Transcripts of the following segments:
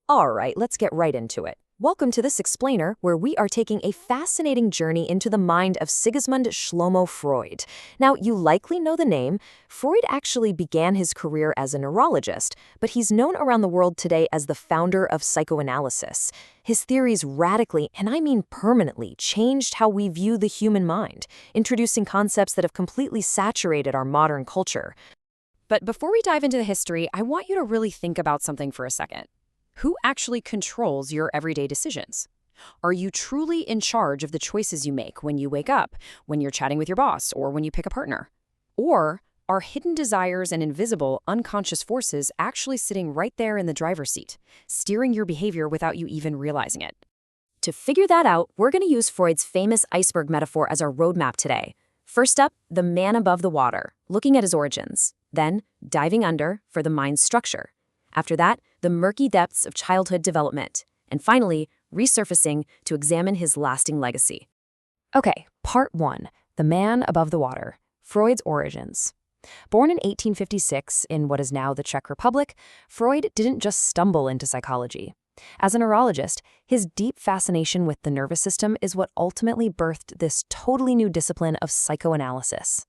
All right, let's get right into it. Welcome to this explainer, where we are taking a fascinating journey into the mind of Sigmund Shlomo Freud. Now, you likely know the name. Freud actually began his career as a neurologist, but he's known around the world today as the founder of psychoanalysis. His theories radically, and I mean permanently, changed how we view the human mind, introducing concepts that have completely saturated our modern culture. But before we dive into the history, I want you to really think about something for a second. Who actually controls your everyday decisions? Are you truly in charge of the choices you make when you wake up, when you're chatting with your boss, or when you pick a partner? Or are hidden desires and invisible, unconscious forces actually sitting right there in the driver's seat, steering your behavior without you even realizing it? To figure that out, we're going to use Freud's famous iceberg metaphor as our roadmap today. First up, the man above the water, looking at his origins. Then, diving under for the mind's structure. After that, the murky depths of childhood development. And finally, resurfacing to examine his lasting legacy. Okay, part 1, the man above the water, Freud's origins. Born in 1856 in what is now the Czech Republic, Freud didn't just stumble into psychology. As a neurologist, his deep fascination with the nervous system is what ultimately birthed this totally new discipline of psychoanalysis.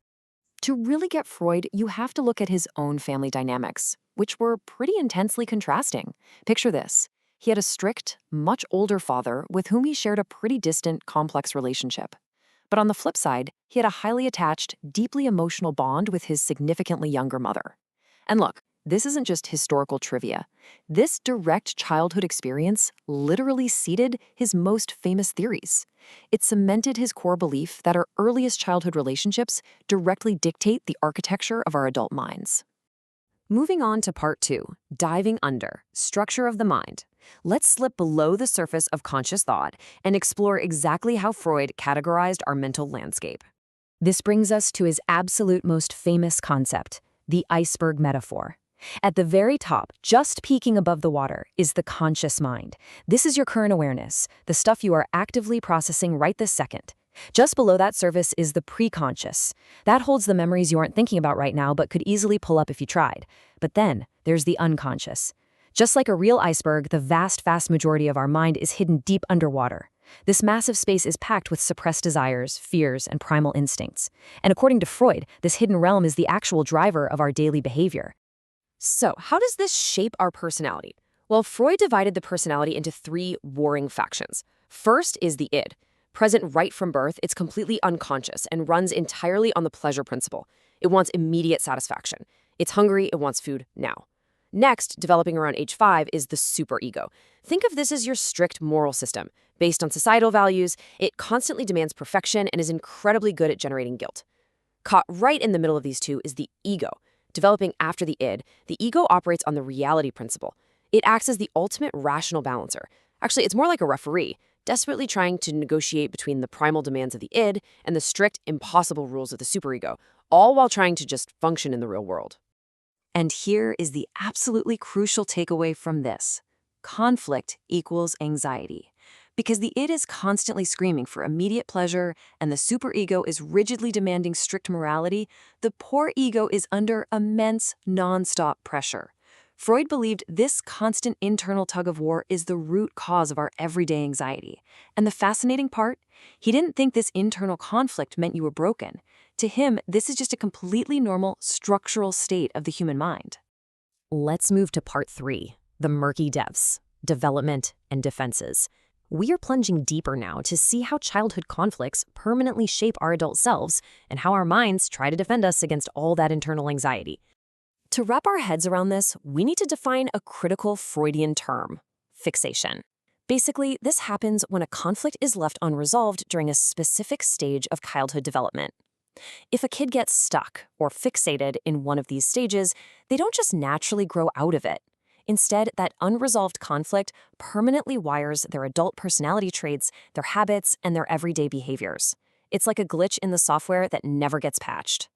To really get Freud, you have to look at his own family dynamics, which were pretty intensely contrasting. Picture this. He had a strict, much older father with whom he shared a pretty distant, complex relationship. But on the flip side, he had a highly attached, deeply emotional bond with his significantly younger mother. And look, this isn't just historical trivia. This direct childhood experience literally seeded his most famous theories. It cemented his core belief that our earliest childhood relationships directly dictate the architecture of our adult minds. Moving on to part 2, diving under, structure of the mind. Let's slip below the surface of conscious thought and explore exactly how Freud categorized our mental landscape. This brings us to his absolute most famous concept, the iceberg metaphor. At the very top, just peeking above the water, is the conscious mind. This is your current awareness, the stuff you are actively processing right this second. Just below that surface is the preconscious. That holds the memories you aren't thinking about right now but could easily pull up if you tried. But then, there's the unconscious. Just like a real iceberg, the vast majority of our mind is hidden deep underwater. This massive space is packed with suppressed desires, fears, and primal instincts. And according to Freud, this hidden realm is the actual driver of our daily behavior. So, how does this shape our personality? Well, Freud divided the personality into 3 warring factions. First is the id. Present right from birth, it's completely unconscious and runs entirely on the pleasure principle. It wants immediate satisfaction. It's hungry, it wants food now. Next, developing around age 5, is the superego. Think of this as your strict moral system. Based on societal values, it constantly demands perfection and is incredibly good at generating guilt. Caught right in the middle of these two is the ego. Developing after the id, the ego operates on the reality principle. It acts as the ultimate rational balancer. Actually, it's more like a referee, desperately trying to negotiate between the primal demands of the id and the strict, impossible rules of the superego, all while trying to just function in the real world. And here is the absolutely crucial takeaway from this. Conflict equals anxiety. Because the id is constantly screaming for immediate pleasure and the superego is rigidly demanding strict morality, the poor ego is under immense, non-stop pressure. Freud believed this constant internal tug-of-war is the root cause of our everyday anxiety. And the fascinating part? He didn't think this internal conflict meant you were broken. To him, this is just a completely normal, structural state of the human mind. Let's move to part 3, the murky depths, development and defenses. We are plunging deeper now to see how childhood conflicts permanently shape our adult selves and how our minds try to defend us against all that internal anxiety. To wrap our heads around this, we need to define a critical Freudian term, fixation. Basically, this happens when a conflict is left unresolved during a specific stage of childhood development. If a kid gets stuck or fixated in one of these stages, they don't just naturally grow out of it. Instead, that unresolved conflict permanently wires their adult personality traits, their habits, and their everyday behaviors. It's like a glitch in the software that never gets patched.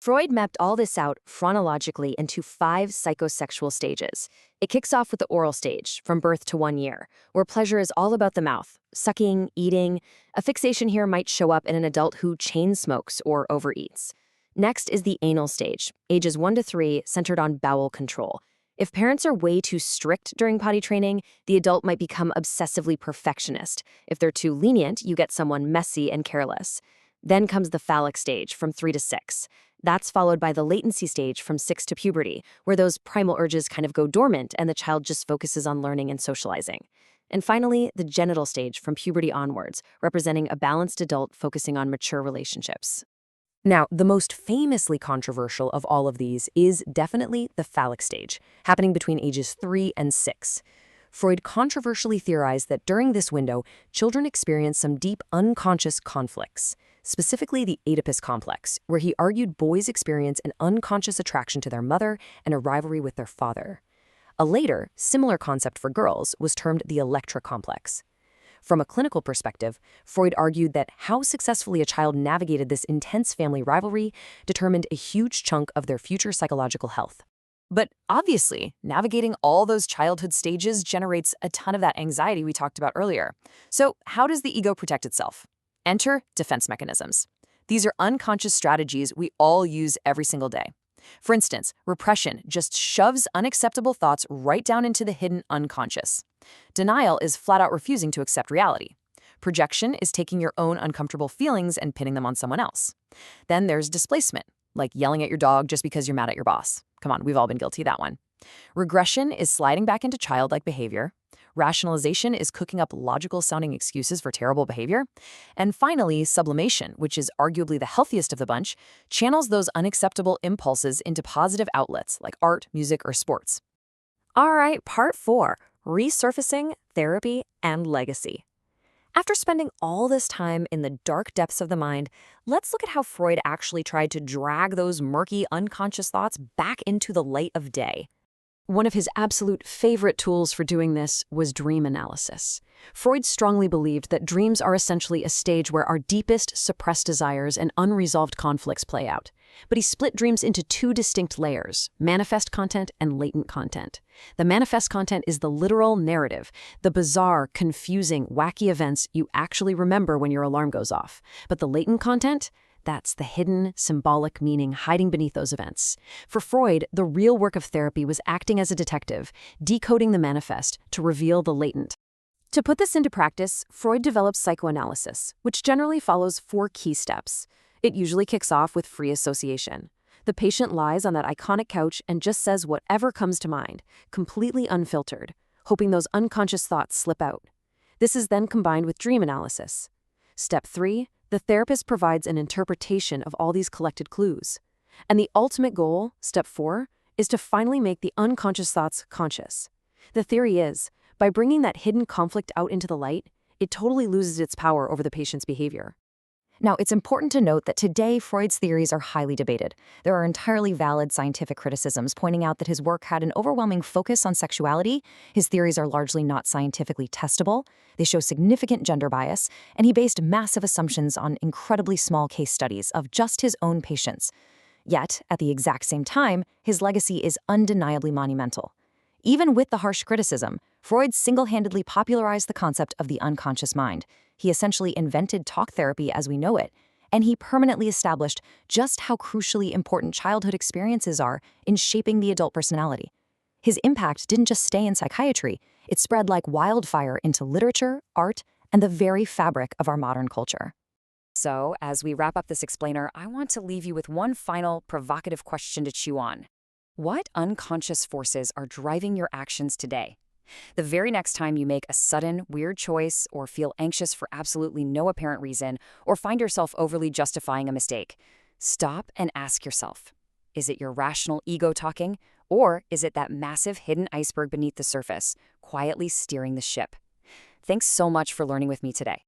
Freud mapped all this out chronologically into 5 psychosexual stages. It kicks off with the oral stage, from birth to 1 year, where pleasure is all about the mouth, sucking, eating. A fixation here might show up in an adult who chain smokes or overeats. Next is the anal stage, ages 1 to 3, centered on bowel control. If parents are way too strict during potty training, the adult might become obsessively perfectionist. If they're too lenient, you get someone messy and careless. Then comes the phallic stage from 3 to 6. That's followed by the latency stage from 6 to puberty, where those primal urges kind of go dormant and the child just focuses on learning and socializing. And finally, the genital stage from puberty onwards, representing a balanced adult focusing on mature relationships. Now, the most famously controversial of all of these is definitely the phallic stage, happening between ages 3 and 6. Freud controversially theorized that during this window, children experience some deep unconscious conflicts, specifically the Oedipus complex, where he argued boys experience an unconscious attraction to their mother and a rivalry with their father. A later, similar concept for girls was termed the Electra complex. From a clinical perspective, Freud argued that how successfully a child navigated this intense family rivalry determined a huge chunk of their future psychological health. But obviously, navigating all those childhood stages generates a ton of that anxiety we talked about earlier. So how does the ego protect itself? Enter defense mechanisms. These are unconscious strategies we all use every single day. For instance, repression just shoves unacceptable thoughts right down into the hidden unconscious. Denial is flat out refusing to accept reality. Projection is taking your own uncomfortable feelings and pinning them on someone else. Then there's displacement, like yelling at your dog just because you're mad at your boss. Come on, we've all been guilty of that one. Regression is sliding back into childlike behavior. Rationalization is cooking up logical-sounding excuses for terrible behavior. And finally, sublimation, which is arguably the healthiest of the bunch, channels those unacceptable impulses into positive outlets like art, music, or sports. All right, part 4, resurfacing, therapy, and legacy. After spending all this time in the dark depths of the mind, let's look at how Freud actually tried to drag those murky, unconscious thoughts back into the light of day. One of his absolute favorite tools for doing this was dream analysis. Freud strongly believed that dreams are essentially a stage where our deepest suppressed desires and unresolved conflicts play out. But he split dreams into 2 distinct layers, manifest content and latent content. The manifest content is the literal narrative, the bizarre, confusing, wacky events you actually remember when your alarm goes off. But the latent content? That's the hidden, symbolic meaning hiding beneath those events. For Freud, the real work of therapy was acting as a detective, decoding the manifest to reveal the latent. To put this into practice, Freud developed psychoanalysis, which generally follows 4 key steps. It usually kicks off with free association. The patient lies on that iconic couch and just says whatever comes to mind, completely unfiltered, hoping those unconscious thoughts slip out. This is then combined with dream analysis. Step 3. The therapist provides an interpretation of all these collected clues. And the ultimate goal, step 4, is to finally make the unconscious thoughts conscious. The theory is, by bringing that hidden conflict out into the light, it totally loses its power over the patient's behavior. Now, it's important to note that today Freud's theories are highly debated. There are entirely valid scientific criticisms pointing out that his work had an overwhelming focus on sexuality, his theories are largely not scientifically testable, they show significant gender bias, and he based massive assumptions on incredibly small case studies of just his own patients. Yet, at the exact same time, his legacy is undeniably monumental. Even with the harsh criticism, Freud single-handedly popularized the concept of the unconscious mind. He essentially invented talk therapy as we know it, and he permanently established just how crucially important childhood experiences are in shaping the adult personality. His impact didn't just stay in psychiatry, it spread like wildfire into literature, art, and the very fabric of our modern culture. So, as we wrap up this explainer, I want to leave you with one final provocative question to chew on. What unconscious forces are driving your actions today? The very next time you make a sudden, weird choice or feel anxious for absolutely no apparent reason or find yourself overly justifying a mistake, stop and ask yourself, is it your rational ego talking, or is it that massive hidden iceberg beneath the surface, quietly steering the ship? Thanks so much for learning with me today.